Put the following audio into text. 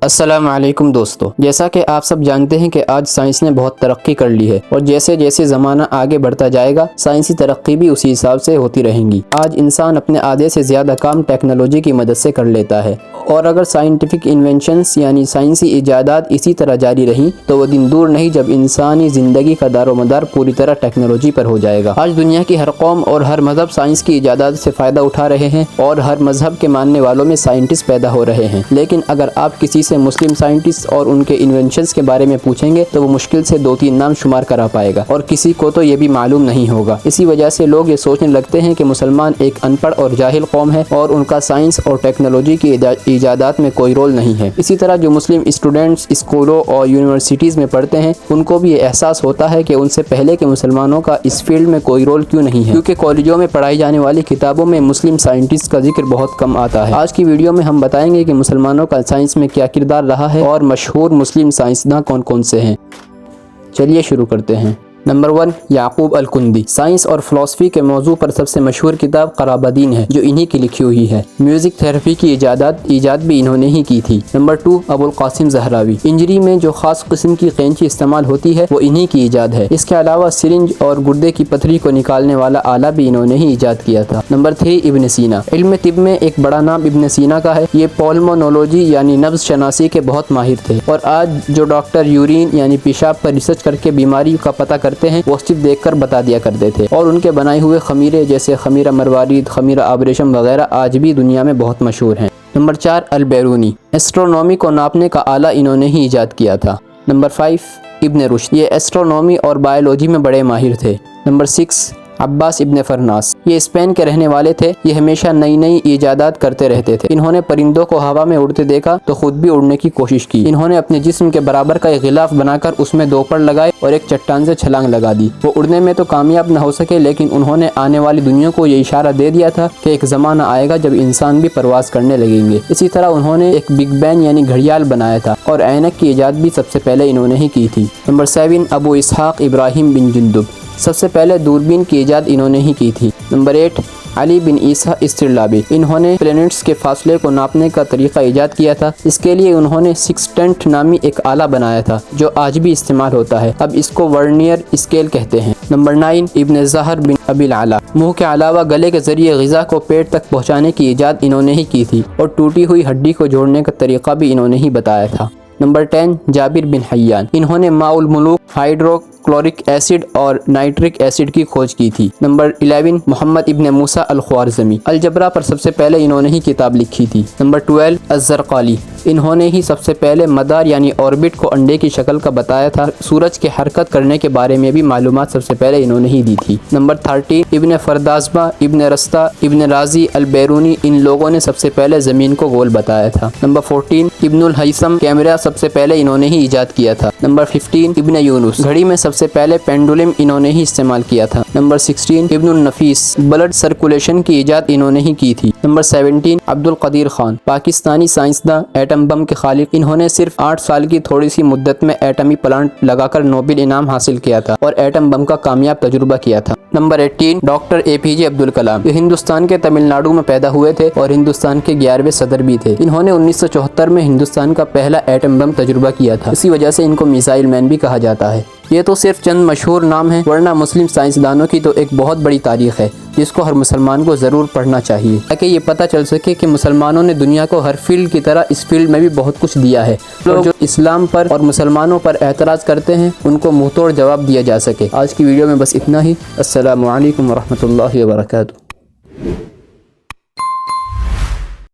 السلام علیکم دوستو، جیسا کہ آپ سب جانتے ہیں کہ آج سائنس نے بہت ترقی کر لی ہے اور جیسے جیسے زمانہ آگے بڑھتا جائے گا سائنسی ترقی بھی اسی حساب سے ہوتی رہیں گی۔ آج انسان اپنے آدھے سے زیادہ کام ٹیکنالوجی کی مدد سے کر لیتا ہے، اور اگر سائنٹیفک انوینشنز یعنی سائنسی ایجادات اسی طرح جاری رہیں تو وہ دن دور نہیں جب انسانی زندگی کا دار و مدار پوری طرح ٹیکنالوجی پر ہو جائے گا۔ آج دنیا کی ہر قوم اور ہر مذہب سائنس کی ایجادات سے فائدہ اٹھا رہے ہیں اور ہر مذہب کے ماننے والوں میں سائنٹسٹ پیدا ہو رہے ہیں، لیکن اگر آپ کسی سے مسلم سائنٹسٹ اور ان کے انوینشنز کے بارے میں پوچھیں گے تو وہ مشکل سے 2-3 نام شمار کرا پائے گا، اور کسی کو تو یہ بھی معلوم نہیں ہوگا۔ اسی وجہ سے لوگ یہ سوچنے لگتے ہیں کہ مسلمان ایک ان پڑھ اور جاہل قوم ہے اور ان کا سائنس اور ٹیکنالوجی کی ایجادات میں کوئی رول نہیں ہے۔ اسی طرح جو مسلم اسٹوڈنٹس اسکولوں اور یونیورسٹیز میں پڑھتے ہیں ان کو بھی یہ احساس ہوتا ہے کہ ان سے پہلے کے مسلمانوں کا اس فیلڈ میں کوئی رول کیوں نہیں ہے، کیونکہ کالجوں میں پڑھائی جانے والی کتابوں میں مسلم سائنٹسٹ کا ذکر بہت کم آتا ہے۔ آج کی ویڈیو میں ہم بتائیں گے کہ مسلمانوں کا سائنس میں کیا کردار رہا ہے اور مشہور مسلم سائنسداں کون کون سے ہیں۔ چلیے شروع کرتے ہیں۔ نمبر 1، یعقوب الکندی۔ سائنس اور فلسفی کے موضوع پر سب سے مشہور کتاب قرابدین ہے جو انہی کی لکھی ہوئی ہے۔ میوزک تھراپی کی ایجاد بھی انہوں نے ہی کی تھی۔ نمبر 2، ابو القاسم زہراوی۔ انجری میں جو خاص قسم کی قینچی استعمال ہوتی ہے وہ انہی کی ایجاد ہے۔ اس کے علاوہ سرنج اور گردے کی پتھری کو نکالنے والا آلہ بھی انہوں نے ہی ایجاد کیا تھا۔ نمبر 3، ابن سینا۔ علم طب میں ایک بڑا نام ابن سینا کا ہے۔ یہ پولمونولوجی یعنی نبض شناسی کے بہت ماہر تھے، اور آج جو ڈاکٹر یورین یعنی پیشاب پر ریسرچ کر کے بیماری کا پتہ کرتے ہیں وہ صرف دیکھ کر بتا دیا کرتے تھے، اور ان کے بنائے ہوئے خمیرے جیسے خمیرہ مروارید، خمیرہ آبریشم وغیرہ آج بھی دنیا میں بہت مشہور ہیں۔ نمبر 4، البیرونی۔ ایسٹرونومی کو ناپنے کا آلہ انہوں نے ہی ایجاد کیا تھا۔ نمبر 5، ابن رشد۔ یہ ایسٹرونومی اور بائیولوجی میں بڑے ماہر تھے۔ نمبر 6، عباس ابن فرناس۔ یہ اسپین کے رہنے والے تھے۔ یہ ہمیشہ نئی ایجادات کرتے رہتے تھے۔ انہوں نے پرندوں کو ہوا میں اڑتے دیکھا تو خود بھی اڑنے کی کوشش کی۔ انہوں نے اپنے جسم کے برابر کا ایک غلاف بنا کر اس میں 2 پر لگائے اور ایک چٹان سے چھلانگ لگا دی۔ وہ اڑنے میں تو کامیاب نہ ہو سکے، لیکن انہوں نے آنے والی دنیا کو یہ اشارہ دے دیا تھا کہ ایک زمانہ آئے گا جب انسان بھی پرواز کرنے لگیں گے۔ اسی طرح انہوں نے ایک بگ بین یعنی گھڑیال بنایا تھا، اور عینک کی ایجاد بھی سب سے پہلے انہوں نے ہی کی تھی۔ نمبر 7، ابو اسحاق ابراہیم بن جندب۔ سب سے پہلے دوربین کی ایجاد انہوں نے ہی کی تھی۔ نمبر 8، علی بن عیسیٰ استرلابی۔ انہوں نے پلینٹس کے فاصلے کو ناپنے کا طریقہ ایجاد کیا تھا۔ اس کے لیے انہوں نے سیکسٹنٹ نامی ایک آلہ بنایا تھا جو آج بھی استعمال ہوتا ہے۔ اب اس کو ورنیئر اسکیل کہتے ہیں۔ نمبر 9، ابن زہر بن ابی العلا۔ منہ کے علاوہ گلے کے ذریعے غذا کو پیٹ تک پہنچانے کی ایجاد انہوں نے ہی کی تھی، اور ٹوٹی ہوئی ہڈی کو جوڑنے کا طریقہ بھی انہوں نے ہی بتایا تھا۔ نمبر 10، جابر بن حیان۔ انہوں نے ماء الملوک، ہائیڈرو کلورک ایسڈ اور نائٹرک ایسڈ کی کھوج کی تھی۔ نمبر 11، محمد ابن موسیٰ الخوارزمی۔ الجبرا پر سب سے پہلے انہوں نے ہی کتاب لکھی تھی۔ نمبر 12، الزرقالی۔ انہوں نے ہی سب سے پہلے مدار یعنی اوربٹ کو انڈے کی شکل کا بتایا تھا۔ سورج کے حرکت کرنے کے بارے میں بھی معلومات سب سے پہلے انہوں نے ہی دی تھی۔ نمبر 13، ابن فردازبہ، ابن رستہ، ابن رازی، البیرونی۔ ان لوگوں نے سب سے پہلے زمین کو گول بتایا تھا۔ نمبر 14، ابن الہیثم۔ کیمرہ سب سے پہلے انہوں نے ہی ایجاد کیا تھا۔ نمبر 15، ابن یونس۔ گھڑی میں سب سے پہلے پینڈولم انہوں نے ہی استعمال کیا تھا۔ نمبر 16، ابن النفیس۔ بلڈ سرکولیشن کی ایجاد انہوں نے ہی کی تھی۔ نمبر 17، عبد القدیر خان۔ پاکستانی سائنسداں، ایٹم بم کے خالق۔ انہوں نے صرف 8 سال کی تھوڑی سی مدت میں ایٹمی پلانٹ لگا کر نوبل انعام حاصل کیا تھا اور ایٹم بم کا کامیاب تجربہ کیا تھا۔ Number 18، doctor APJ Abdul Kalam. یہ ہندوستان کے تمل ناڈو میں پیدا ہوئے تھے اور ہندوستان کے 11ویں صدر بھی تھے۔ انہوں نے 1974 میں ہندوستان کا پہلا ایٹم بم تجربہ کیا تھا، اسی وجہ سے ان کو میزائل مین بھی کہا جاتا ہے۔ یہ تو صرف چند مشہور نام ہیں، ورنہ مسلم سائنسدانوں کی تو ایک بہت بڑی تاریخ ہے جس کو ہر مسلمان کو ضرور پڑھنا چاہیے، تاکہ یہ پتہ چل سکے کہ مسلمانوں نے دنیا کو ہر فیلڈ کی طرح اس فیلڈ میں بھی بہت کچھ دیا ہے۔ لوگ جو اسلام پر اور مسلمانوں پر اعتراض کرتے ہیں ان کو منہ توڑ جواب دیا جا سکے۔ آج کی ویڈیو میں بس اتنا ہی۔ السلام علیکم ورحمۃ اللہ وبرکاتہ۔